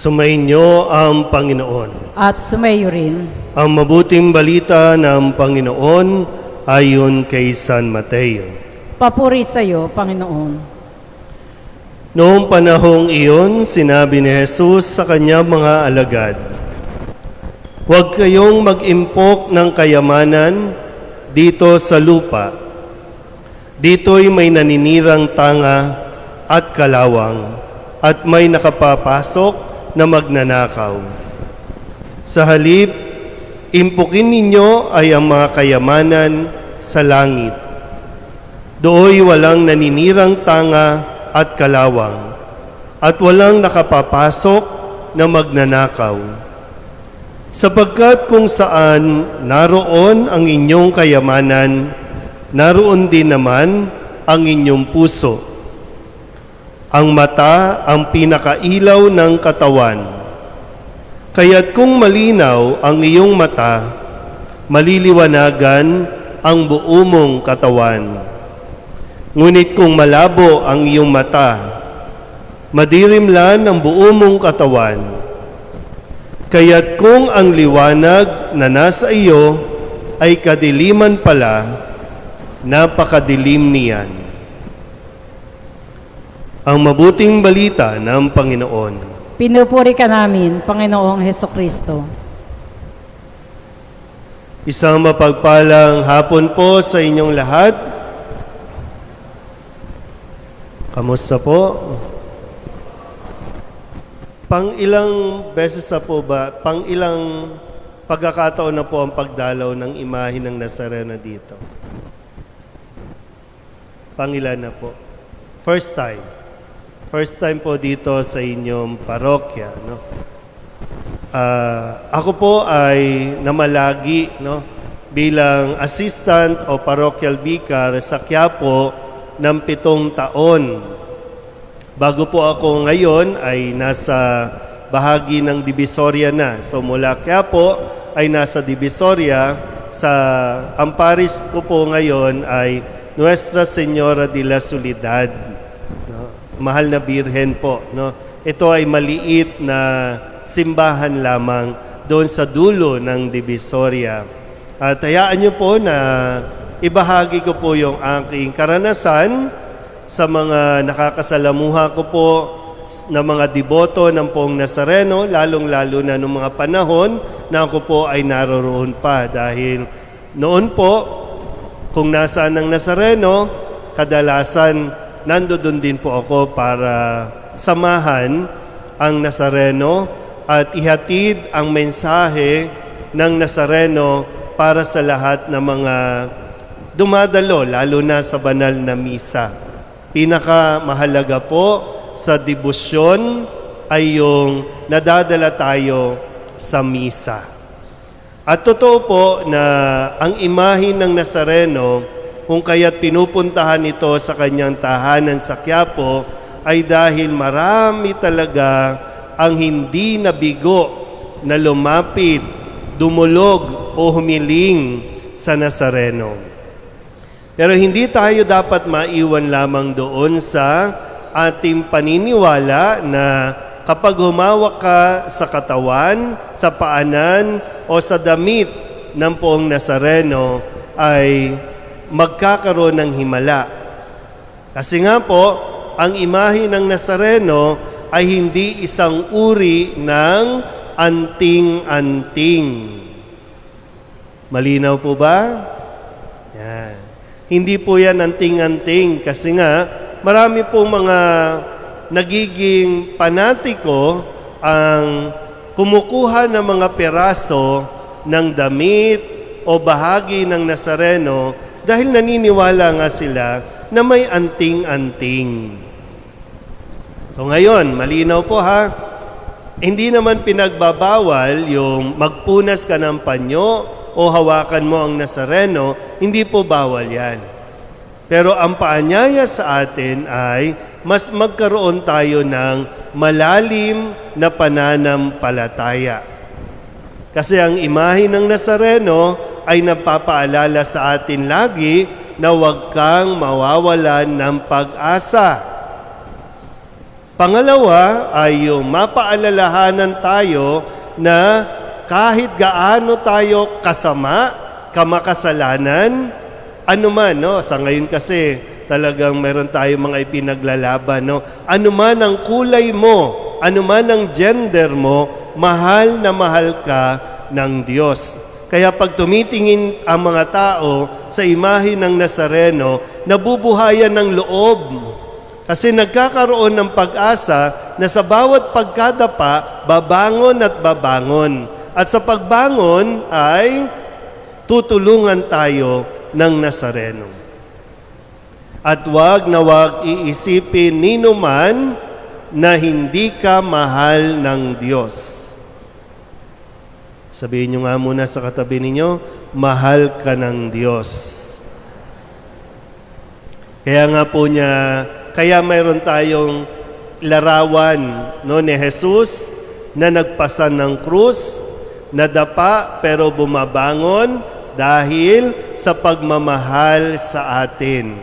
Sumainyo ang Panginoon. At sumayo rin. Ang mabuting balita ng Panginoon ayon kay San Mateo. Papuri sa iyo, Panginoon. Noong panahong iyon, sinabi ni Jesus sa kanyang mga alagad, "Huwag kayong mag-impok ng kayamanan dito sa lupa. Dito'y may naninirang tanga at kalawang, at may nakapapasok na magnanakaw. Sa halip, impukin ninyo ay ang mga kayamanan sa langit. Dooy walang naninirang tanga at kalawang, at walang nakapapasok na magnanakaw. Sapagkat kung saan naroon ang inyong kayamanan, naroon din naman ang inyong puso. Ang mata ang pinakailaw ng katawan. Kaya't kung malinaw ang iyong mata, maliliwanagan ang buo mong katawan. Ngunit kung malabo ang iyong mata, madirimlan ang buo mong katawan. Kaya't kung ang liwanag na nasa iyo ay kadiliman pala, napakadilim niyan." Ang mabuting balita ng Panginoon. Pinupuri ka namin, Panginoong Hesukristo. Isang mapagpalang hapon po sa inyong lahat. Kamusta po? Pang-ilang beses na po ba, pang-ilang pagkakataon na po ang pagdalaw ng imahe ng Nazareno dito? Pang-ilan na po? First time. First time po dito sa inyong parokya, no? Ako po ay namalagi, no, bilang assistant o parochial vicar sa Quiapo ng 7 taon. Bago po ako ngayon ay nasa bahagi ng Divisoria na. So mula Quiapo ay nasa Divisoria. Ang paris ko po ngayon ay Nuestra Señora de la Soledad. Mahal na Birhen po, no? Ito ay maliit na simbahan lamang doon sa dulo ng Divisoria. At hayaan niyo po na ibahagi ko po yung aking karanasan sa mga nakakasalamuha ko po na mga deboto ng Poong Nazareno, lalong-lalo na noong mga panahon na ako po ay naroroon pa. Dahil noon po, kung nasaan ang Nazareno, kadalasan nandoon din po ako para samahan ang Nazareno at ihatid ang mensahe ng Nazareno para sa lahat ng mga dumadalo, lalo na sa banal na misa. Pinakamahalaga po sa debosyon ay yung nadadala tayo sa misa. At totoo po na ang imahe ng Nazareno, kung kaya't pinupuntahan ito sa kanyang tahanan sa Quiapo, ay dahil marami talaga ang hindi nabigo na lumapit, dumulog o humiling sa Nazareno. Pero hindi tayo dapat maiwan lamang doon sa ating paniniwala na kapag humawak ka sa katawan, sa paanan o sa damit ng Poong Nazareno ay magkakaroon ng himala. Kasi nga po, ang imahe ng Nazareno ay hindi isang uri ng anting-anting. Malinaw po ba? Yan. Hindi po yan anting-anting kasi nga marami pong mga nagiging panatiko ang kumukuha ng mga peraso ng damit o bahagi ng Nazareno dahil naniniwala nga sila na may anting-anting. So ngayon, malinaw po ha, hindi naman pinagbabawal yung magpunas ka ng panyo o hawakan mo ang Nazareno, hindi po bawal yan. Pero ang paanyaya sa atin ay mas magkaroon tayo ng malalim na pananampalataya. Kasi ang imahe ng Nazareno ay nagpapaalala sa atin lagi na huwag kang mawawalan ng pag-asa. Pangalawa ay yung mapaalalahanan tayo na kahit gaano tayo kasama, kamakasalanan, anuman, no? Sa ngayon kasi talagang meron tayong mga ipinaglalaban, no? Anuman ang kulay mo, anuman ang gender mo, mahal na mahal ka ng Diyos. Kaya pag tumitingin ang mga tao sa imahe ng Nazareno, nabubuhayan ng loob. Kasi nagkakaroon ng pag-asa na sa bawat pagkadapa, babangon at babangon. At sa pagbangon ay tutulungan tayo ng Nazareno. At wag na wag iisipin nino man na hindi ka mahal ng Diyos. Sabihin nyo nga muna sa katabi ninyo, mahal ka ng Diyos. Kaya nga po niya, kaya mayroon tayong larawan, no, ni Jesus na nagpasan ng krus, nadapa pero bumabangon dahil sa pagmamahal sa atin.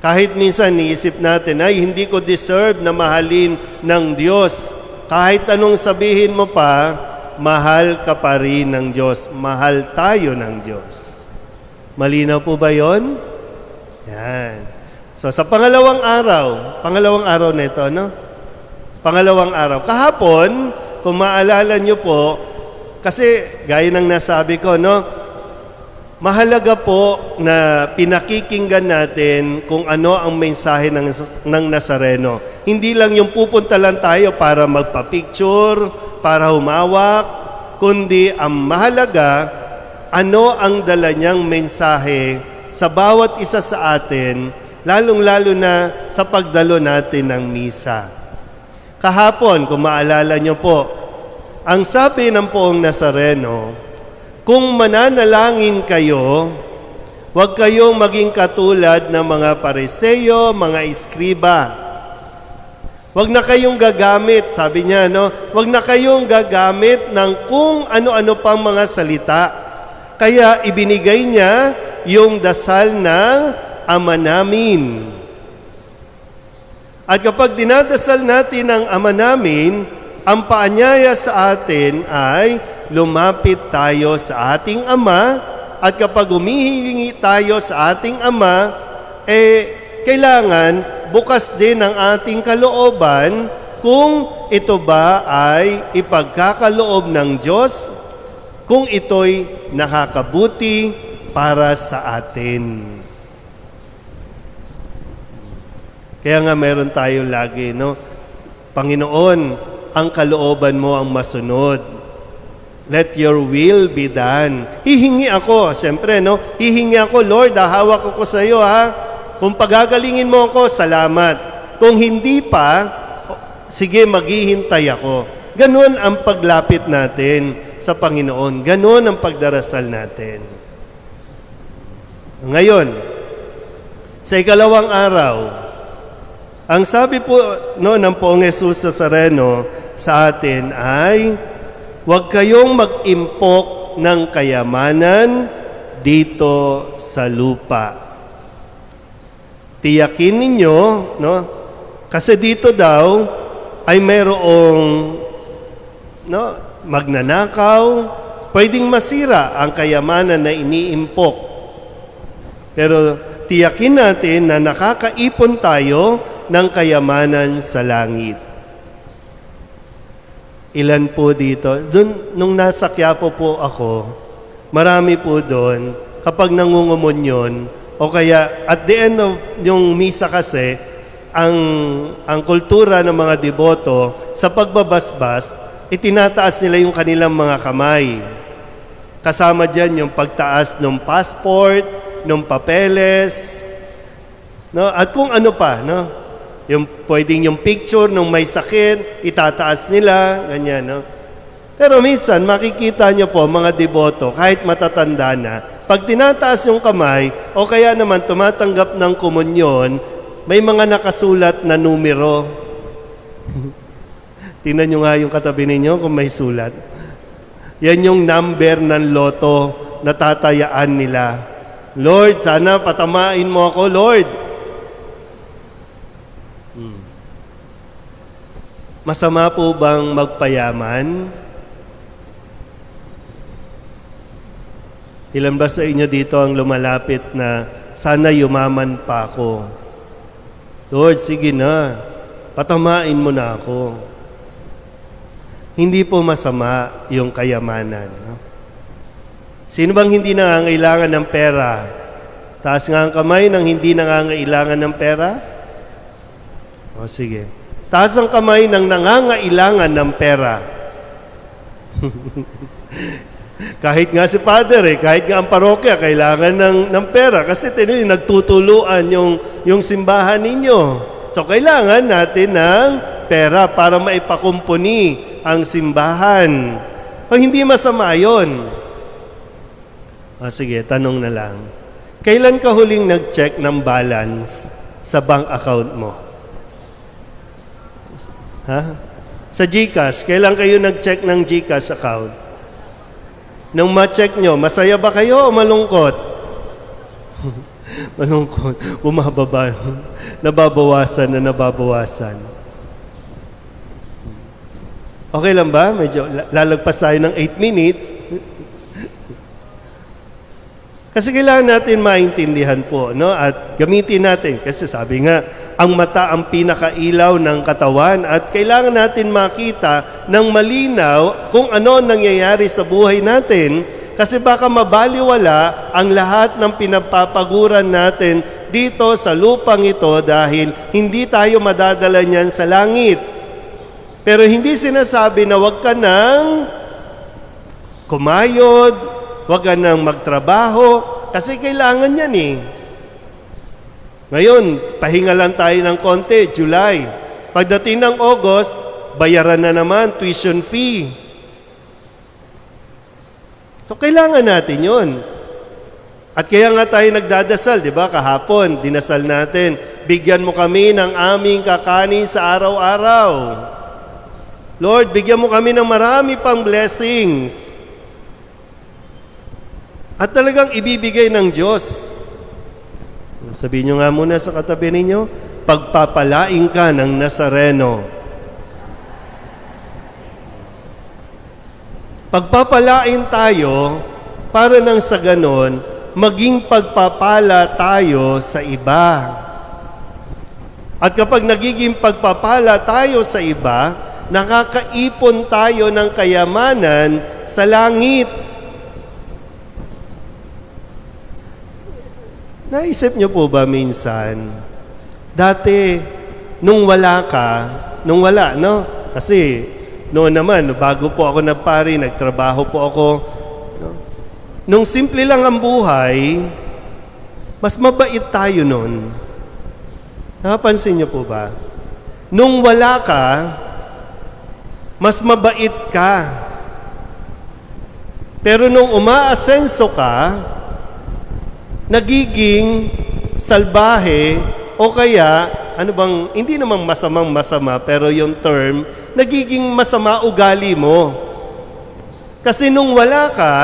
Kahit minsan niisip natin, ay hindi ko deserve na mahalin ng Diyos. Kahit anong sabihin mo pa, mahal ka pa rin ng Diyos. Mahal tayo ng Diyos. Malinaw po ba yon? Yan. So sa pangalawang araw nito, no? Pangalawang araw. Kahapon, kung maalala nyo po, kasi gaya ng nasabi ko, no? Mahalaga po na pinakikinggan natin kung ano ang mensahe ng Nazareno. Hindi lang yung pupunta lang tayo para magpa-picture, para humawak, kundi ang mahalaga, ano ang dala niyang mensahe sa bawat isa sa atin, lalong-lalo na sa pagdalo natin ng misa. Kahapon, kung maalala niyo po, ang sabi ng poong Nazareno, kung mananalangin kayo, huwag kayong maging katulad ng mga Pariseo, mga iskriba. Huwag na kayong gagamit, sabi niya, no? Huwag na kayong gagamit ng kung ano-ano pang mga salita. Kaya ibinigay niya yung dasal ng Ama namin. At kapag dinadasal natin ang Ama namin, ang paanyaya sa atin ay lumapit tayo sa ating Ama, at kapag humihingi tayo sa ating Ama, kailangan bukas din ang ating kalooban kung ito ba ay ipagkakaloob ng Diyos, kung ito'y nakakabuti para sa atin. Kaya nga meron tayo lagi, no? Panginoon, ang kalooban mo ang masunod. Let your will be done. Hihingi ako, siyempre, no? Hihingi ako, Lord, hawak ako sa iyo, ha? Kung pagagalingin mo ako, salamat. Kung hindi pa, sige, maghihintay ako. Ganon ang paglapit natin sa Panginoon. Ganon ang pagdarasal natin. Ngayon, sa ikalawang araw, ang sabi po, no, ng Poong Jesus Nazareno sa atin ay, huwag kayong mag-impok ng kayamanan dito sa lupa. Tiyakin ninyo, no? Kasi dito daw ay mayroong, no, magnanakaw, pwedeng masira ang kayamanan na iniimpok. Pero tiyakin natin na nakakaipon tayo ng kayamanan sa langit. Ilan po dito? Doon, nung nasa Quiapo po ako, marami po doon, kapag nangungumunyon, o kaya at the end of yung misa kasi, ang kultura ng mga deboto, sa pagbabasbas, itinataas nila yung kanilang mga kamay. Kasama dyan yung pagtaas ng passport, ng papeles, no? At kung ano pa, no? Yung pwedeng yung picture nung may sakit, itataas nila, ganyan, no? Pero minsan, makikita nyo po, mga deboto, kahit matatanda na, pag tinataas yung kamay, o kaya naman tumatanggap ng komunyon, may mga nakasulat na numero. Tingnan nyo nga yung katabi ninyo kung may sulat. Yan yung number ng loto na tatayaan nila. Lord, sana patamain mo ako, Lord. Masama po bang magpayaman? Ilan ba sa inyo dito ang lumalapit na sana yumaman pa ako? Lord, sige na, patamain mo na ako. Hindi po masama yung kayamanan. No? Sino bang hindi nangangailangan ng pera? Taas nga ang kamay ng hindi nangangailangan ng pera? O sige. Taas ang kamay ng nangangailangan ng pera. Kahit nga si Father kahit nga ang parokya kailangan ng pera kasi nagtutuluan yung simbahan ninyo. So kailangan natin ng pera para maipakumpuni ang simbahan. O hindi masama yun. O sige, tanong na lang. Kailan ka huling nag-check ng balance sa bank account mo? Ha? Sa GCash, kailan kayo nag-check ng GCash account? Nung ma-check nyo, masaya ba kayo o malungkot? Malungkot. Bumababa. Nababawasan na nababawasan. Okay lang ba? Medyo lalagpas tayo ng 8 minutes. Kasi kailangan natin maintindihan po, no? At gamitin natin. Kasi sabi nga, ang mata ang pinakailaw ng katawan at kailangan natin makita ng malinaw kung ano nangyayari sa buhay natin kasi baka mabaliwala ang lahat ng pinapapaguran natin dito sa lupang ito dahil hindi tayo madadala niyan sa langit. Pero hindi sinasabi na wag ka nang kumayod, wag ka nang magtrabaho kasi kailangan yan eh. Ngayon, pahinga lang tayo ng konti, July. Pagdating ng August, bayaran na naman, tuition fee. So, kailangan natin yun. At kaya nga tayo nagdadasal, di ba? Kahapon, dinasal natin, bigyan mo kami ng aming kakanin sa araw-araw. Lord, bigyan mo kami ng marami pang blessings. At talagang ibibigay ng Diyos. Sabihin nyo nga muna sa katabi ninyo, pagpapalain ka ng Nazareno. Pagpapalain tayo para nang sa ganon, maging pagpapala tayo sa iba. At kapag nagiging pagpapala tayo sa iba, nakakaipon tayo ng kayamanan sa langit. Naisip niyo po ba minsan, dati, nung wala, no? Kasi, noon naman, bago po ako nagpari, nagtrabaho po ako. No? Nung simple lang ang buhay, mas mabait tayo noon. Nakapansin niyo po ba? Nung wala ka, mas mabait ka. Pero nung umaasenso ka, nagiging salbahe o kaya, hindi namang masama, pero yung term, nagiging masama ugali mo. Kasi nung wala ka,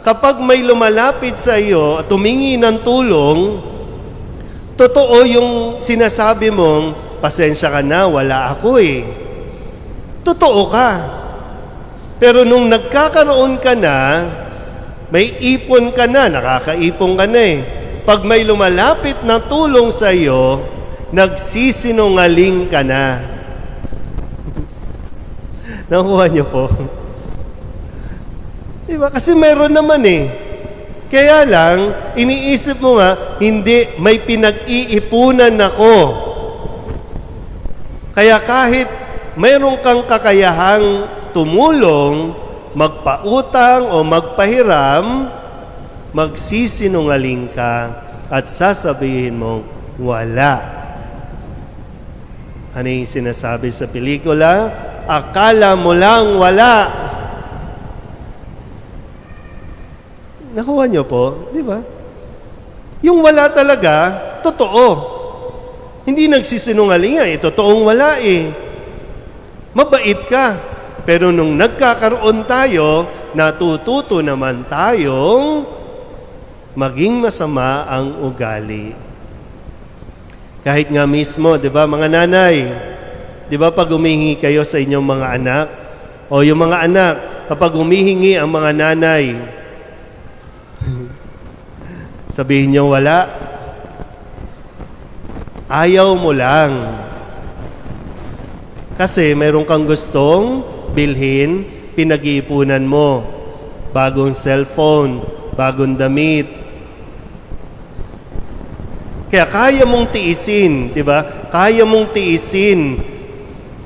kapag may lumalapit sa iyo at tumingi ng tulong, totoo yung sinasabi mong, pasensya ka na, wala ako eh. Totoo ka. Pero nung nagkakaroon ka na, may ipon ka na, nakakaipon ka na eh. Pag may lumalapit na tulong sa iyo, nagsisinungaling ka na. Nakuha niyo po? Diba? Kasi mayroon naman eh. Kaya lang, iniisip mo nga, hindi, may pinag-iipunan ako. Kaya kahit mayroon kang kakayahang tumulong, magpautang o magpahiram, magsisinungaling ka at sasabihin mong wala. Ano yung sinasabi sa pelikula? Akala mo lang wala. Nakuha niyo po, di ba? Yung wala talaga, totoo. Hindi nagsisinungaling eh, totoong wala eh. Mabait ka. Pero nung nagkakaroon tayo, natututo naman tayong maging masama ang ugali. Kahit nga mismo, di ba mga nanay, Di ba pag humihingi kayo sa inyong mga anak, o yung mga anak, kapag humihingi ang mga nanay, sabihin niyo wala. Ayaw mo lang. Kasi meron kang gustong bilhin, pinag-iipunan mo. Bagong cellphone, bagong damit. Kaya kaya mong tiisin, di ba? Kaya mong tiisin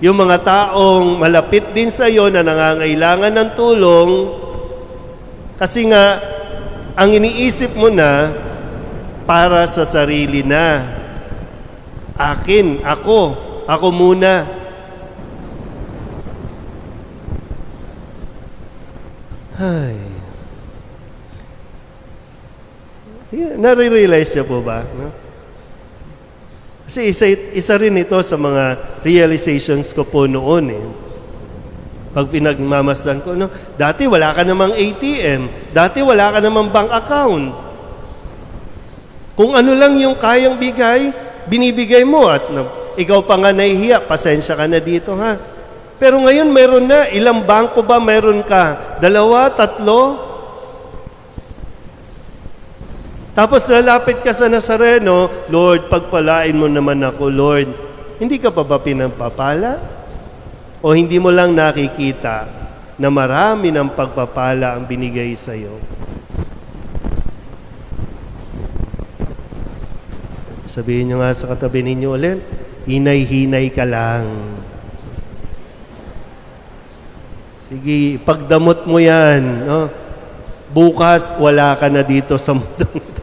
yung mga taong malapit din sa iyo na nangangailangan ng tulong kasi nga ang iniisip mo na para sa sarili na. Akin, ako muna. Ay. Nare-realize niyo po ba? No? Kasi isa rin ito sa mga realizations ko po noon eh. Pag pinagmamasdan ko, no? Dati wala ka namang ATM. Dati wala ka namang bank account. Kung ano lang yung kayang bigay, binibigay mo at ikaw pa nga nahihiya, pasensya ka na dito ha. Pero ngayon meron na, ilang bangko ba meron ka? 2, 3? Tapos lalapit ka sa Nazareno, Lord, pagpalain mo naman ako, Lord. Hindi ka pa ba pinagpapala? O hindi mo lang nakikita na marami ng pagpapala ang binigay sa iyo? Sabihin nyo nga sa katabi ninyo ulit, hinay-hinay ka lang. Sige, pagdamot mo yan. No? Bukas, wala ka na dito sa mundong ito.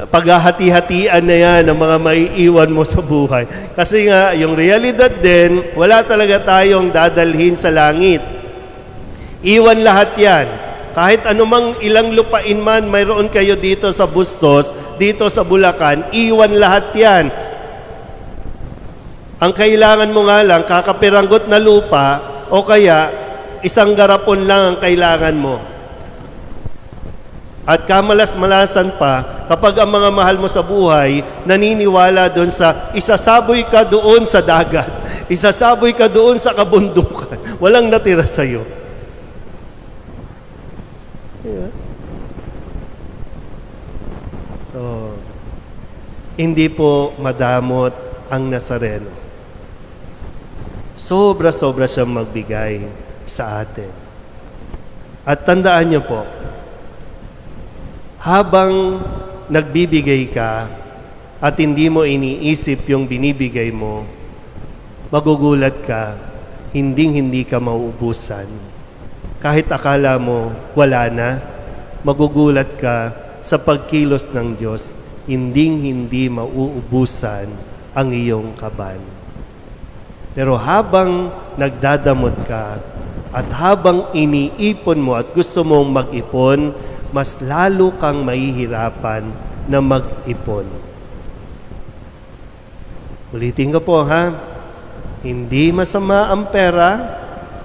Paghahati-hatian na yan ang mga maiiwan mo sa buhay. Kasi nga, yung realidad din, wala talaga tayong dadalhin sa langit. Iwan lahat yan. Kahit anumang ilang lupain man, mayroon kayo dito sa Bustos, dito sa Bulacan, iwan lahat yan. Ang kailangan mo nga lang, kakapiranggot na lupa, o kaya, isang garapon lang ang kailangan mo. At kamalas-malasan pa, kapag ang mga mahal mo sa buhay, naniniwala doon sa, isasaboy ka doon sa dagat, isasaboy ka doon sa kabundukan, walang natira sa'yo. Diba? So, hindi po madamot ang Nazareno. Sobra-sobra siyang magbigay sa atin. At tandaan niyo po, habang nagbibigay ka at hindi mo iniisip yung binibigay mo, magugulat ka, hindi ka mauubusan. Kahit akala mo wala na, magugulat ka sa pagkilos ng Diyos, hindi mauubusan ang iyong kaban. Pero habang nagdadamot ka at habang iniipon mo at gusto mong mag-ipon, mas lalo kang mahihirapan na mag-ipon. Ulitin ko po ha, hindi masama ang pera,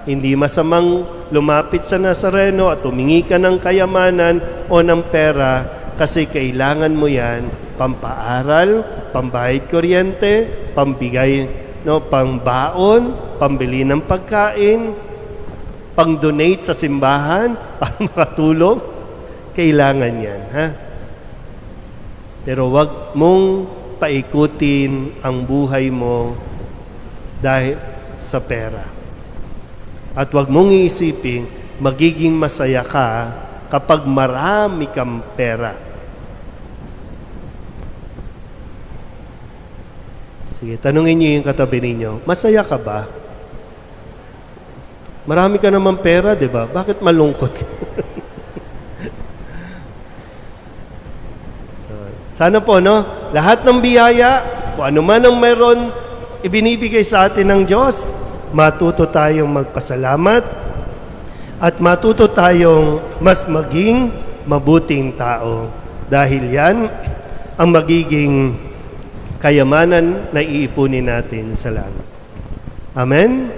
hindi masamang lumapit sa Nazareno at humingi ka ng kayamanan o ng pera kasi kailangan mo yan pampaaral, pambayad kuryente, pambigay, pangbaon, pambili ng pagkain, pang-donate sa simbahan para makatulong. Kailangan yan, ha? Pero wag mong paikutin ang buhay mo dahil sa pera. At wag mong iisipin, magiging masaya ka kapag marami kang pera. Sige, tanungin niyo yung katabi ninyo, masaya ka ba? Marami ka naman pera, di ba? Bakit malungkot? Sana po, no? Lahat ng biyaya, kung ano man ang mayroon ibinibigay sa atin ng Diyos, matuto tayong magpasalamat at matuto tayong mas maging mabuting tao. Dahil yan ang magiging kayamanan na iipunin natin sa langit. Amen?